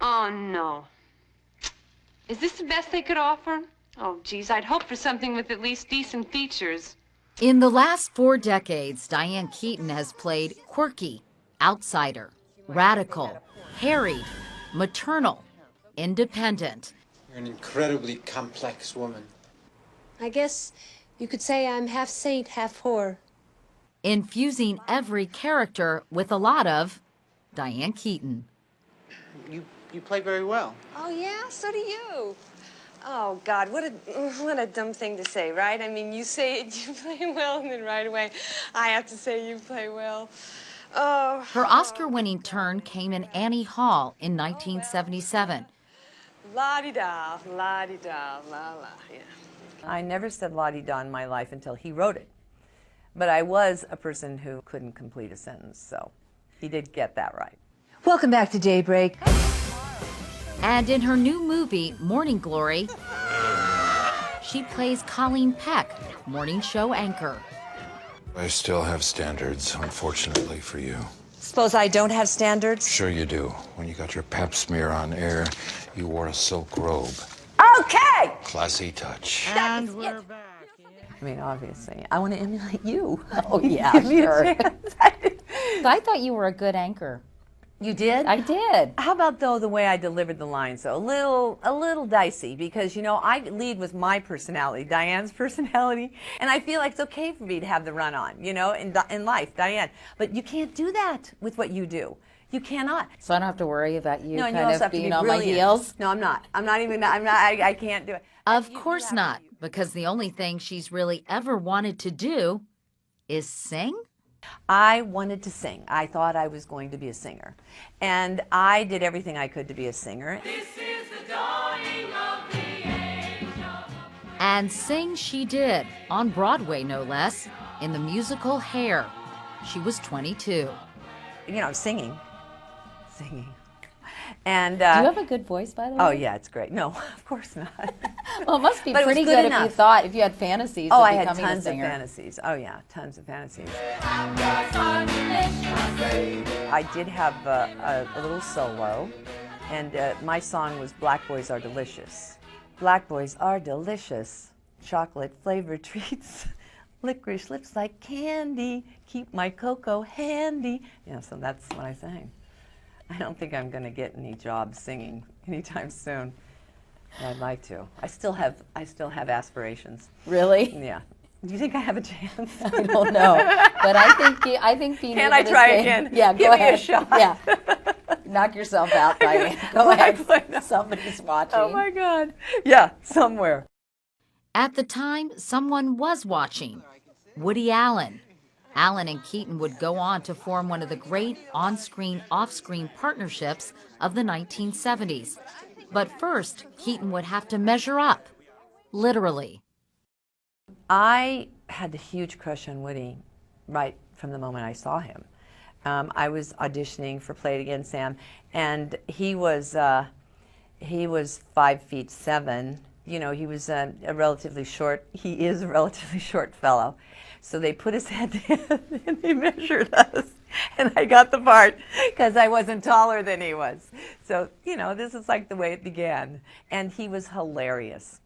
Oh, no. Is this the best they could offer? Oh, geez, I'd hope for something with at least decent features. In the last 4 decades, Diane Keaton has played quirky, outsider, radical, harried, maternal, independent. You're an incredibly complex woman. I guess you could say I'm half saint, half whore. Infusing every character with a lot of Diane Keaton. You play very well. Oh, yeah? So do you. Oh, God, what a dumb thing to say, right? I mean, you say it, you play well, and then right away I have to say you play well. Oh. Her Oscar-winning turn came in Annie Hall in 1977. La-di-da, la-di-da, la-la, yeah. I never said la-di-da in my life until he wrote it. But I was a person who couldn't complete a sentence, so he did get that right. Welcome back to Daybreak. And in her new movie, Morning Glory, she plays Colleen Peck, morning show anchor. I still have standards, unfortunately for you. Suppose I don't have standards? Sure you do. When you got your pap smear on air, you wore a silk robe. Okay! Classy touch. And we're back. I mean, obviously, I want to emulate you. Oh, yeah, Give me a sure. chance. I thought you were a good anchor. You did? I did. How about, though, the way I delivered the lines? So a little dicey, because, you know, I lead with my personality, Diane's personality, and I feel like it's okay for me to have the run on, you know, in life, Diane. But you can't do that with what you do. You cannot. So I don't have to worry about you No, kind you also of have to being be on my brilliant. heels? No, I'm not. I can't do it. Of course not, because the only thing she's really ever wanted to do is sing. I wanted to sing. I thought I was going to be a singer. And I did everything I could to be a singer. This is the dawning of the age of... And sing she did, on Broadway no less, in the musical Hair. She was 22. You know, singing. And, Do you have a good voice, by the way? Oh, yeah, it's great. No, of course not. Well, it must be But it was pretty good good enough. if you had fantasies Oh, of I had becoming a tons of singer. fantasies. Oh, yeah, tons of fantasies. I did have a little solo, and my song was Black Boys Are Delicious. Black boys are delicious, chocolate-flavored treats, licorice lips like candy, keep my cocoa handy. Yeah, so that's what I sang. I don't think I'm going to get any jobs singing anytime soon. But I'd like to. I still have aspirations. Really? Yeah. Do you think I have a chance? I don't know, but I think being Can able I to try sing, again? Yeah, Give go me ahead. a shot. Yeah, knock yourself out, Diane. Go ahead. Somebody's watching. Oh my God. Yeah, somewhere. At the time, someone was watching. Woody Allen. Allen and Keaton would go on to form one of the great on-screen, off-screen partnerships of the 1970s. But first, Keaton would have to measure up, literally. I had a huge crush on Woody right from the moment I saw him. I was auditioning for Play It Again, Sam, and he was 5'7". You know, he was a relatively short. He is a relatively short fellow. So they put his head in and they measured us, and I got the part because I wasn't taller than he was. So, you know, this is like the way it began, and he was hilarious.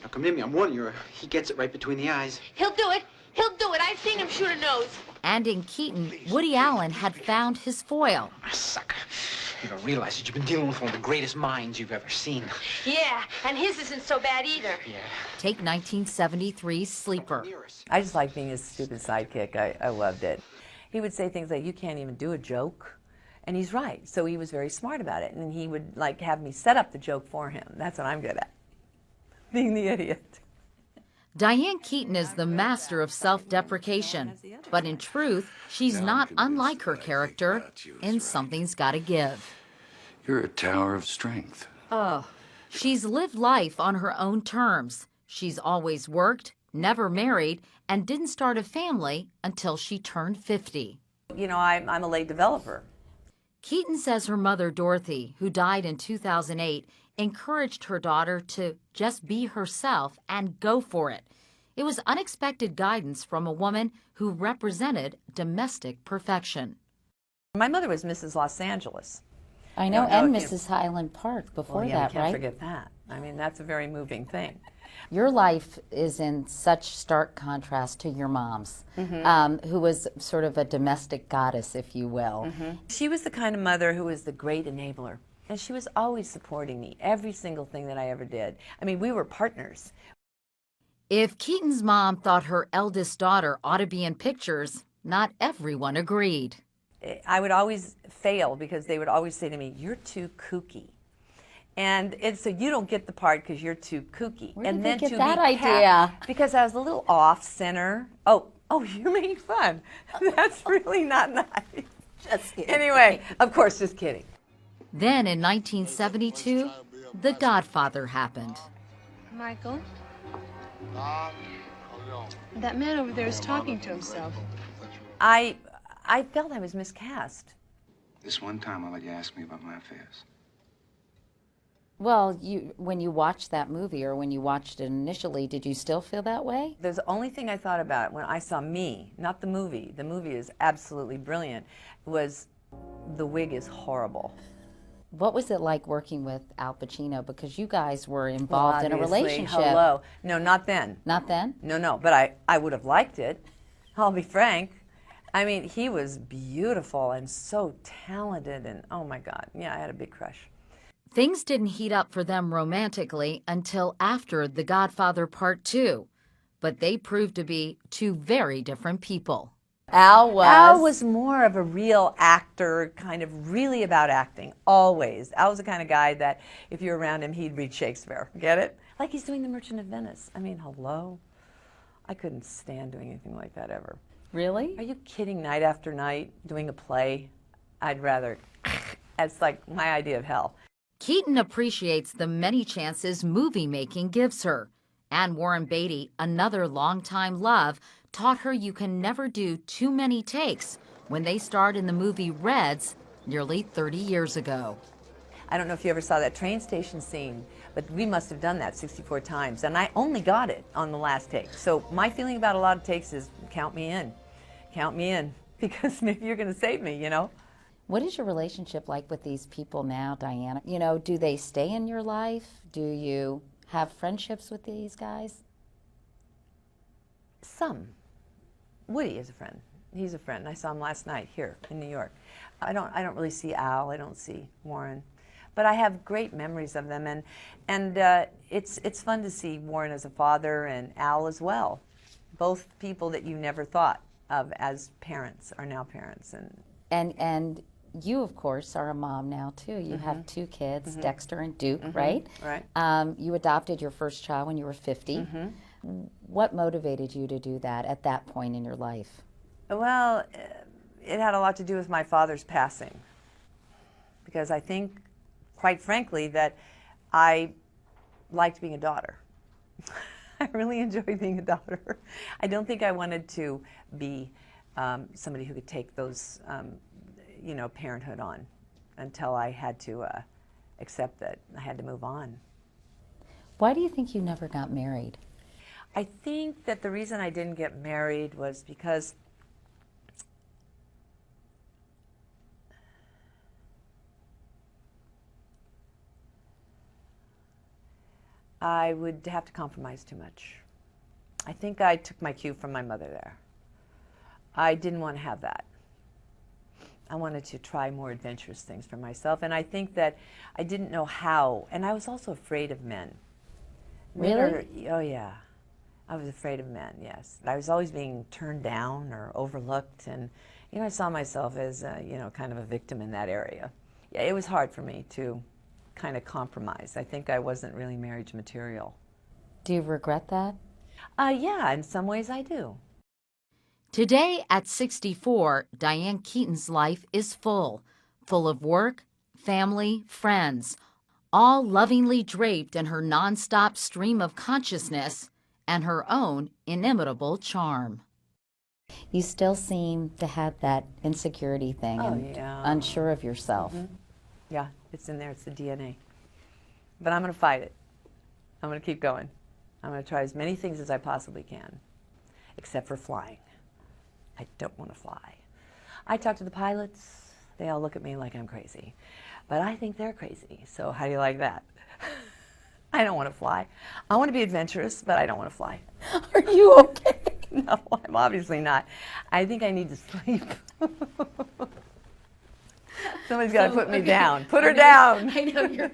Now come near me, I'm warning you. He gets it right between the eyes. He'll do it. He'll do it. I've seen him shoot a nose. And in Keaton, Woody Allen had found his foil. Sucker. You don't realize that you've been dealing with one of the greatest minds you've ever seen. Yeah, and his isn't so bad either. Yeah. Take 1973's Sleeper. I just liked being his stupid sidekick. I loved it. He would say things like, "You can't even do a joke." And he's right. So he was very smart about it. And he would like have me set up the joke for him. That's what I'm good at. Being the idiot. Diane Keaton is the master of self-deprecation, but in truth, she's not unlike her character in Something's Gotta Give. You're a tower of strength. Oh. She's lived life on her own terms. She's always worked, never married, and didn't start a family until she turned 50. You know, I'm a late developer. Keaton says her mother, Dorothy, who died in 2008, encouraged her daughter to just be herself and go for it. It was unexpected guidance from a woman who represented domestic perfection. My mother was Mrs. Los Angeles. I know, don't and if you- Mrs. Highland Park before Well, yeah, that, we can't right? forget that. I mean, that's a very moving thing. Your life is in such stark contrast to your mom's, who was sort of a domestic goddess, if you will. She was the kind of mother who was the great enabler. And she was always supporting me, every single thing that I ever did. I mean, we were partners. If Keaton's mom thought her eldest daughter ought to be in pictures, not everyone agreed. I would always fail because they would always say to me, "You're too kooky." And so you don't get the part because you're too kooky. Where and did they then get to that be idea? Because I was a little off center. Oh, you're making fun. That's really not nice. Just kidding. Anyway, of course, just kidding. Then in 1972, The Godfather happened. Michael? That man over there is talking to himself. I felt I was miscast. This one time, I'll let you ask me about my affairs. Well, when you watched that movie, or when you watched it initially, did you still feel that way? There's the only thing I thought about when I saw me, not the movie. The movie is absolutely brilliant. Was the wig is horrible. What was it like working with Al Pacino? Because you guys were involved in a Obviously, relationship. Hello. No, not then. Not then? No, but I would have liked it. I'll be frank. I mean, he was beautiful and so talented, and oh my God, yeah, I had a big crush. Things didn't heat up for them romantically until after The Godfather Part 2, but they proved to be two very different people. Al was more of a real actor, kind of really about acting, always. Al was the kind of guy that if you're around him, he'd read Shakespeare. Get it? Like he's doing The Merchant of Venice. I mean, hello? I couldn't stand doing anything like that ever. Really? Are you kidding? Night after night, doing a play? I'd rather, it's like my idea of hell. Keaton appreciates the many chances movie making gives her. And Warren Beatty, another longtime love, taught her you can never do too many takes when they starred in the movie Reds nearly 30 years ago. I don't know if you ever saw that train station scene, but we must have done that 64 times, and I only got it on the last take. So my feeling about a lot of takes is count me in, because maybe you're going to save me, you know? What is your relationship like with these people now, Diana? You know, do they stay in your life? Do you have friendships with these guys? Some. Woody is a friend. He's a friend. I saw him last night here in New York. I don't really see Al. I don't see Warren, but I have great memories of them, and it's fun to see Warren as a father and Al as well. Both people that you never thought of as parents are now parents, And you, of course, are a mom now too. You have two kids, Dexter and Duke, right? Right. You adopted your first child when you were 50. What motivated you to do that at that point in your life? Well, it had a lot to do with my father's passing, because I think, quite frankly, that I liked being a daughter. I really enjoyed being a daughter. I don't think I wanted to be somebody who could take those, parenthood on until I had to accept that I had to move on. Why do you think you never got married? I think that the reason I didn't get married was because I would have to compromise too much. I think I took my cue from my mother there. I didn't want to have that. I wanted to try more adventurous things for myself, and I think that I didn't know how, and I was also afraid of men. Really? Oh yeah. I was afraid of men, yes. I was always being turned down or overlooked, and I saw myself as kind of a victim in that area. Yeah, it was hard for me to kind of compromise. I think I wasn't really marriage material. Do you regret that? Yeah, in some ways I do. Today, at 64, Diane Keaton's life is full of work, family, friends, all lovingly draped in her nonstop stream of consciousness and her own inimitable charm. You still seem to have that insecurity thing and unsure of yourself. Yeah, it's in there. It's the DNA. But I'm going to fight it. I'm going to keep going. I'm going to try as many things as I possibly can, except for flying. I don't want to fly. I talk to the pilots. They all look at me like I'm crazy. But I think they're crazy. So how do you like that? I don't want to fly. I want to be adventurous, but I don't want to fly. Are you okay? No, I'm obviously not. I think I need to sleep. Somebody's got to put me down. Put her down. I know you're.